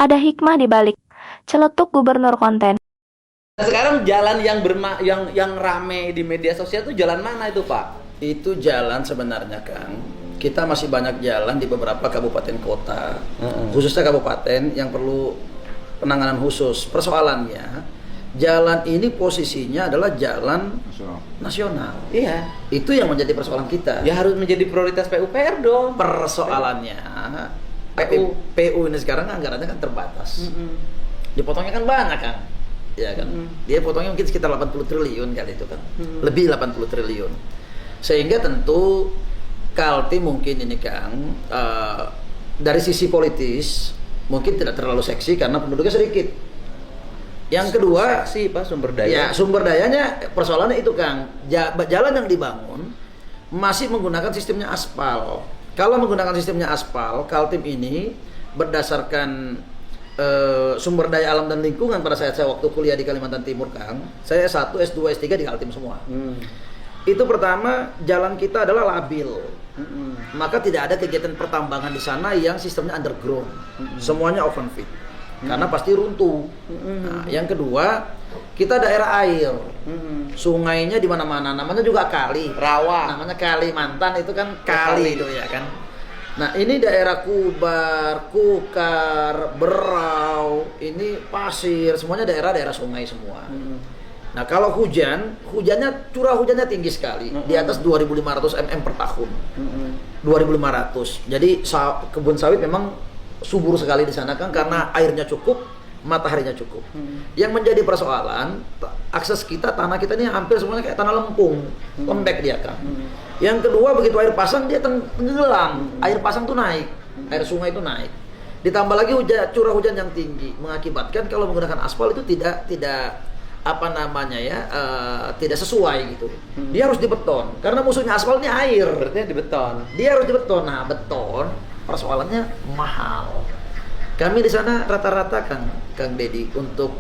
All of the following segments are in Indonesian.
Ada hikmah di balik celetuk gubernur konten. Nah, sekarang jalan yang rame di media sosial itu jalan mana itu, Pak? Itu jalan sebenarnya, Kang. Kita masih banyak jalan di beberapa kabupaten kota, khususnya kabupaten yang perlu penanganan khusus. Persoalannya, jalan ini posisinya adalah jalan nasional. Iya. Itu yang menjadi persoalan kita. Ya harus menjadi prioritas PUPR dong. Persoalannya, PU ini sekarang anggarannya kan terbatas. Dipotongnya kan banyak, Kang. Ya kan. Dia potongnya mungkin sekitar 80 triliun kali itu kan. Lebih 80 triliun. Sehingga tentu Kaltim mungkin ini, Kang, dari sisi politis mungkin tidak terlalu seksi karena penduduknya sedikit. Yang kedua, sih Pak, sumber daya. Ya, sumber dayanya persoalannya itu, Kang. Jalan yang dibangun masih menggunakan sistemnya aspal. Kalau menggunakan sistemnya aspal, Kaltim ini berdasarkan sumber daya alam dan lingkungan pada saat saya waktu kuliah di Kalimantan Timur, Kang. Saya S1, S2, S3 di Kaltim semua. Itu pertama, jalan kita adalah labil. Maka tidak ada kegiatan pertambangan di sana yang sistemnya underground. Semuanya open pit. Karena pasti runtuh. Nah, yang kedua, kita daerah air. Sungainya di mana-mana, namanya juga kali. Rawa. Namanya Kalimantan itu kan kali itu ya kan. Nah, ini daerah Kubar, Kukar, Berau, ini pasir, semuanya daerah-daerah sungai semua. Nah, kalau hujannya curah hujannya tinggi sekali, di atas 2.500 mm per tahun. 2.500. Jadi kebun sawit memang subur sekali di sana kan karena airnya cukup, mataharinya cukup. Yang menjadi persoalan, akses kita, tanah kita ini hampir semuanya kayak tanah lempung, lembek dia kan. Yang kedua, begitu air pasang dia tenggelam, air pasang tuh naik, air sungai itu naik. Ditambah lagi curah hujan yang tinggi mengakibatkan kalau menggunakan aspal itu tidak tidak sesuai gitu. Dia harus dibeton karena musuhnya aspal ini air. Berarti dibeton. Dia harus dibeton. Nah, beton persoalannya mahal. Kami di sana rata-rata Kang Dedi untuk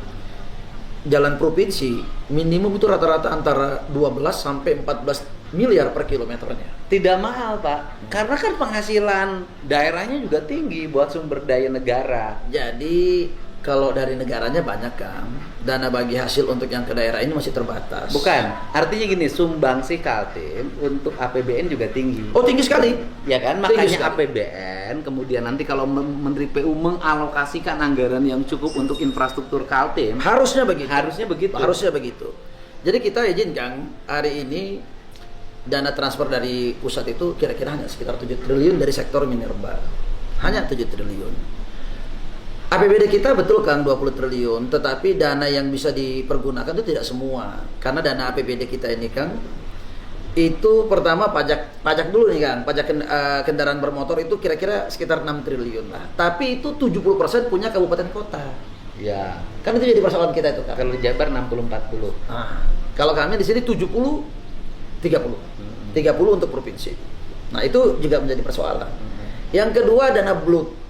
jalan provinsi minimum itu rata-rata antara 12 sampai 14 miliar per kilometernya. Tidak mahal, Pak. Karena kan penghasilan daerahnya juga tinggi buat sumber daya negara. Jadi kalau dari negaranya banyak, Kang, dana bagi hasil untuk yang ke daerah ini masih terbatas. Bukan, artinya gini, sumbangsi Kaltim untuk APBN juga tinggi. Oh, tinggi sekali. Ya kan, makanya APBN, kemudian nanti kalau Menteri PU mengalokasikan anggaran yang cukup untuk infrastruktur Kaltim, harusnya begitu. Harusnya begitu. Jadi kita izin, Kang, hari ini dana transfer dari pusat itu kira-kira hanya sekitar 7 triliun dari sektor minerba. Hanya 7 triliun. APBD kita betul kan 20 triliun, tetapi dana yang bisa dipergunakan itu tidak semua. Karena dana APBD kita ini, Kang, itu pertama pajak dulu nih, Kang. Pajak kendaraan bermotor itu kira-kira sekitar 6 triliun lah. Tapi itu 70% punya kabupaten kota. Ya. Kan itu jadi persoalan kita itu, Kang. Kalau Jabar 60-40. Nah, kalau kami di sini 70-30. 30 untuk provinsi. Nah, itu juga menjadi persoalan. Yang kedua, dana BLUT.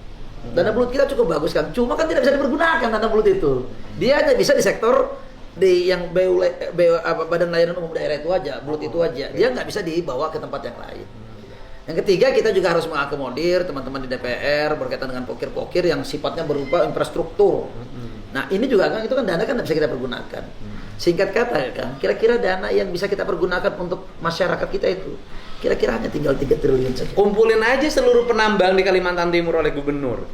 Dana BLUT kita cukup bagus, kan, cuma kan tidak bisa dipergunakan dana BLUT itu. Dia hanya bisa di sektor yang Badan Layanan Umum Daerah itu aja, BLUT itu aja. Dia nggak bisa dibawa ke tempat yang lain. Yang ketiga, kita juga harus mengakomodir teman-teman di DPR berkaitan dengan pokir-pokir yang sifatnya berupa infrastruktur. Nah, ini juga kan itu kan dana kan nggak bisa kita pergunakan. Singkat kata, kan, kira-kira dana yang bisa kita pergunakan untuk masyarakat kita itu kira-kira hanya tinggal 3 triliun saja. Kumpulin aja seluruh penambang di Kalimantan Timur oleh gubernur.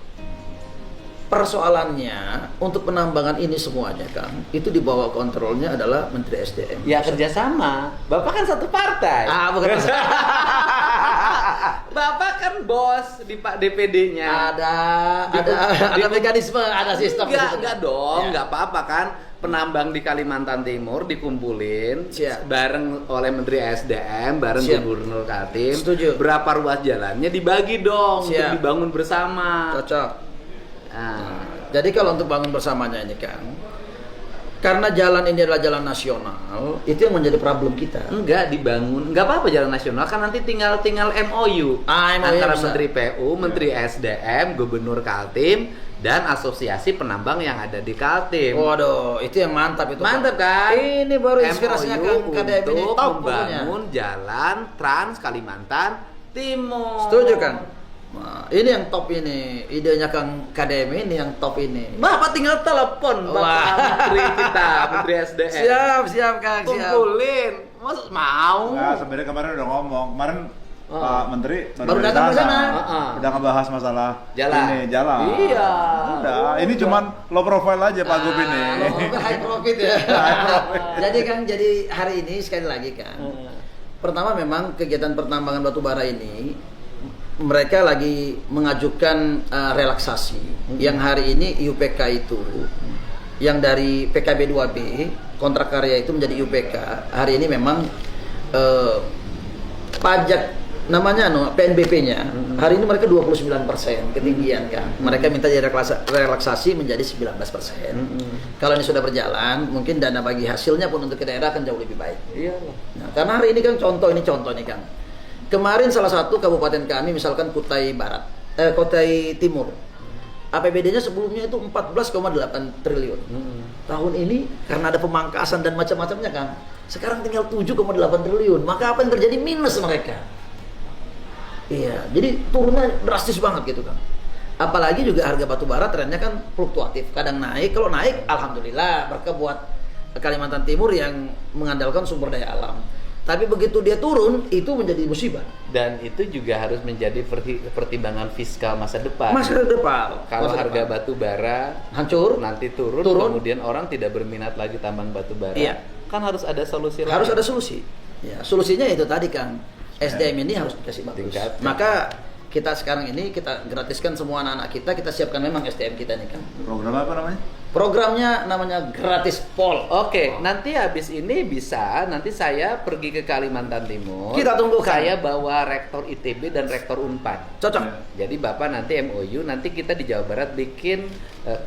Persoalannya untuk penambangan ini semuanya, Kang, itu di bawah kontrolnya adalah Menteri SDM. Ya kerjasama. Bapak kan satu partai. Bukan. Bapak kan bos di Pak DPD-nya. Ada mekanisme, ada sistem. Enggak dong, enggak apa-apa kan. Penambang di Kalimantan Timur dikumpulin bareng oleh Menteri SDM, bareng Gubernur Kaltim. Setuju. Berapa ruas jalannya dibagi dong untuk dibangun bersama. Cocok. Jadi kalau untuk bangun bersamanya ini, Kang, karena jalan ini adalah jalan nasional, itu yang menjadi problem kita. Enggak dibangun, enggak apa-apa jalan nasional kan nanti tinggal MOU antara Menteri PU, Menteri SDM, Gubernur Kaltim dan asosiasi penambang yang ada di Kaltim. Waduh, itu yang mantap itu. Mantap kan? Ini baru inspirasinya MOU kan KDM ini untuk top membangun jalan Trans Kalimantan Timur. Setuju, kan? Nah, ini yang top ini, idenya Kang KDM ini yang top ini. Bapak tinggal telepon Bapak Wah. Menteri kita, Menteri SDM. Siap Kang, siap. Kumpulin. Masa mau? Nah, sebenarnya kemarin udah ngomong. Kemarin Pak Menteri Baru datang ke sana. Udah ngebahas masalah Jalan. ini, jalan. Iya. Udah, ini cuman low profile aja Pak Gub ini. High profit ya. High profit. Jadi Kang, jadi hari ini sekali lagi Kang. Pertama memang kegiatan pertambangan batu bara ini mereka lagi mengajukan relaksasi. Yang hari ini IUPK itu yang dari PKB 2B kontrak karya itu menjadi IUPK. Hari ini memang pajak namanya PNBP-nya. Hari ini mereka 29% ketinggian kan. Mereka minta jadi relaksasi menjadi 19%. Kalau ini sudah berjalan, mungkin dana bagi hasilnya pun untuk ke daerah akan jauh lebih baik. Iya. Nah, karena hari ini kan contoh nih Kang. Kemarin salah satu kabupaten kami misalkan Kutai Timur. APBD-nya sebelumnya itu 14,8 triliun. Tahun ini karena ada pemangkasan dan macam-macamnya kan. Sekarang tinggal 7,8 triliun. Maka apa yang terjadi? Minus mereka. Iya, jadi turunnya drastis banget gitu kan. Apalagi juga harga batu bara trennya kan fluktuatif. Kadang naik, kalau naik alhamdulillah berkah buat Kalimantan Timur yang mengandalkan sumber daya alam. Tapi begitu dia turun, itu menjadi musibah. Dan itu juga harus menjadi pertimbangan fiskal masa depan. Masa depan. Kalau harga batu bara hancur, nanti turun, kemudian orang tidak berminat lagi tambang batu bara. Iya. Kan harus ada solusi lain. Harus ada solusi. Ya, solusinya itu tadi Kang. SDM ini harus dikasih bagus. Tingkat. Maka kita sekarang ini kita gratiskan semua anak-anak kita siapkan memang SDM kita nih kan. Program apa namanya? Programnya namanya Gratis Pol. Oke, nanti habis ini bisa, nanti saya pergi ke Kalimantan Timur. Kita tunggu, Kang. Saya bawa rektor ITB dan rektor Unpad. Cocok. Jadi Bapak nanti MOU, nanti kita di Jawa Barat bikin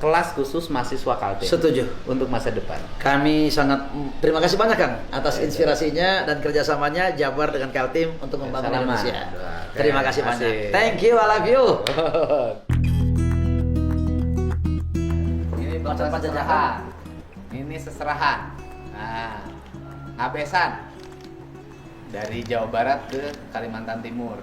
kelas khusus mahasiswa Kaltim. Setuju. Untuk masa depan. Kami sangat terima kasih banyak Kang atas inspirasinya dan kerjasamanya Jabar dengan Kaltim untuk membangun Salaman. Indonesia. Oke, Terima kasih makasih. banyak. Thank you, I love you. Ini Baca baca penjajahan. Ini seserahan. Nah, ngabesan dari Jawa Barat ke Kalimantan Timur.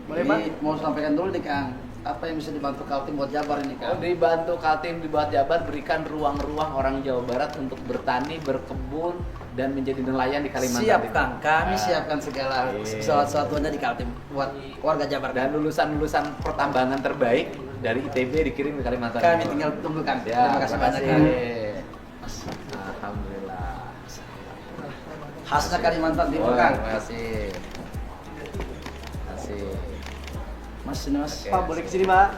Boleh Pak? Mau sampaikan dulu nih Kang. Apa yang bisa dibantu Kaltim buat Jabar ini Oh, Kang? dibantu Kaltim dibuat Jabar, berikan ruang-ruang orang Jawa Barat untuk bertani, berkebun, dan menjadi nelayan di Kalimantan Siap Timur. Kang, kami Nah, siapkan segala Iya. sesuatunya di Kaltim buat warga Jabar. dan lulusan-lulusan pertambangan terbaik dari ITB dikirim ke Kalimantan Kami Timur. tinggal tunggu Kang. Ya, Terima kasih banyak Kang. Alhamdulillah. Khasnya Kalimantan Timur Oh, Kang. terima kasih. Terima kasih. Mas, ini Mas. Oke. Pak, boleh kesini Pak?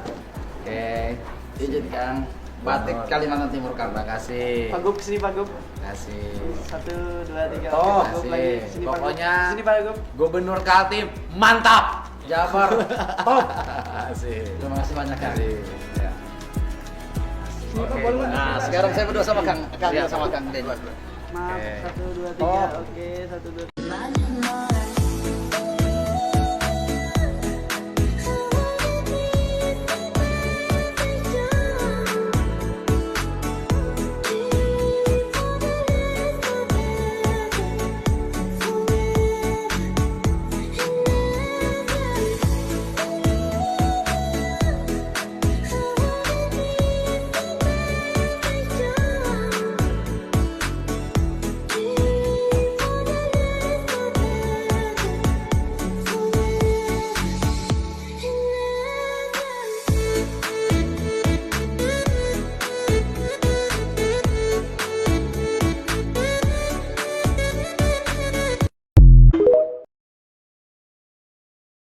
Oke. Izin Kang. Batik Kalimantan Timur Kang. Terima kasih. Pak Gub kesini Pak Gub. Terima kasih. 1, 2, 3. Oh, Pak Gub kasih. lagi. Sini Pak Gub. Pokoknya Sini Pak Gub. Gubernur Kaltim mantap. Jabar top. Terima kasih. Terima kasih banyak Kang. Ya. Oke. Nah, sekarang saya berdua sama Kang Siap. sama Kang Den. Maaf, Oke. 1, 2, 3. Oh. Oke, 1, 2.